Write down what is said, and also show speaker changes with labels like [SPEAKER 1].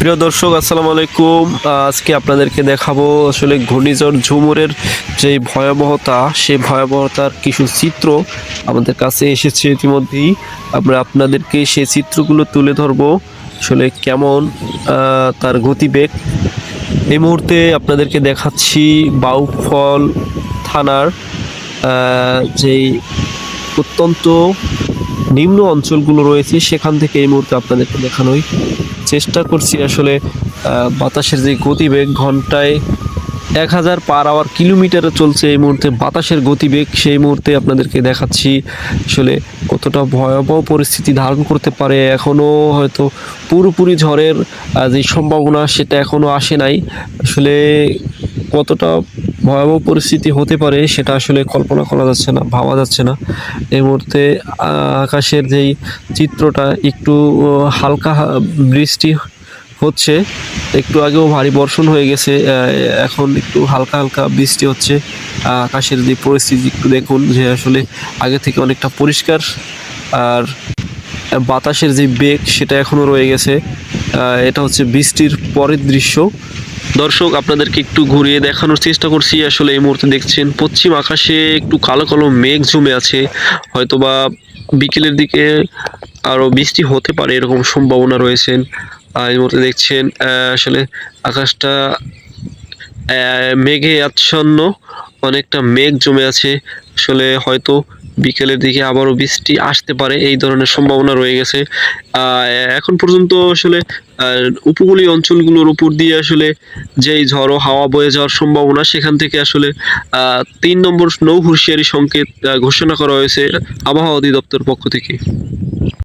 [SPEAKER 1] প্রিয় দর্শক, আসসালামু আলাইকুম। আজকে আপনাদেরকে দেখাবো আসলে ঘূর্ণিঝড় ঝুমুরের যে ভয়াবহতা, সেই ভয়াবহতার কিছু চিত্র আমাদের কাছে এসেছে ইতিমধ্যেই। আমরা আপনাদেরকে সেই চিত্রগুলো তুলে ধরবো, আসলে কেমন তার গতিবেগ। এই মুহূর্তে আপনাদেরকে দেখাচ্ছি বাউফল থানার যেই অত্যন্ত নিম্ন অঞ্চলগুলো রয়েছে সেখান থেকে এই মুহূর্তে আপনাদেরকে দেখানোই চেষ্টা করছি। আসলে বাতাসের যে গতিবেগ ঘন্টায় 1000 পার আওয়ার কিলোমিটারে চলছে এই মুহূর্তে বাতাসের গতিবেগ, সেই মুহূর্তে আপনাদেরকে দেখাচ্ছি আসলে কতটা ভয়াবহ পরিস্থিতি ধারণ করতে পারে। এখনও হয়তো পুরোপুরি ঝড়ের যে সম্ভাবনা সেটা এখনও আসে নাই। আসলে কতটা ভয়াবহ পরিস্থিতি হতে পারে সেটা আসলে কল্পনা করা যাচ্ছে না, ভাবা যাচ্ছে না। এই মুহূর্তে আকাশের যেই চিত্রটা, একটু হালকা বৃষ্টি হচ্ছে, একটু আগেও ভারী বর্ষণ হয়ে গেছে, এখন একটু হালকা হালকা বৃষ্টি হচ্ছে। আকাশের যে পরিস্থিতি একটু দেখুন, যে আসলে আগে থেকে অনেকটা পরিষ্কার, আর বাতাসের যে বেগ সেটা এখনও রয়ে গেছে। এটা হচ্ছে বৃষ্টির পরের দৃশ্য। দর্শক, আপনাদেরকে একটু ঘুরিয়ে দেখানোর চেষ্টা করছি। আসলে এই মুহূর্তে দেখছেন পশ্চিম আকাশে একটু কালো কালো মেঘ জমে আছে, হয়তোবা বিকেলের দিকে আরও বৃষ্টি হতে পারে এরকম সম্ভাবনা রয়েছে। এই মুহূর্তে দেখছেন আসলে আকাশটা মেঘে আচ্ছন্ন, অনেকটা মেঘ জমে আছে। আসলে হয়তো বিকেলের দিকে আবারও বৃষ্টি আসতে পারে, এই ধরনের সম্ভাবনা রয়ে গেছে। এখন পর্যন্ত আসলে উপকূলীয় অঞ্চলগুলোর উপর দিয়ে আসলে যেই ঝড়ো হাওয়া বয়ে যাওয়ার সম্ভাবনা, সেখান থেকে আসলে 3 নম্বর নৌ হুঁশিয়ারি সংকেত ঘোষণা করা হয়েছে আবহাওয়া অধিদপ্তর পক্ষ থেকে।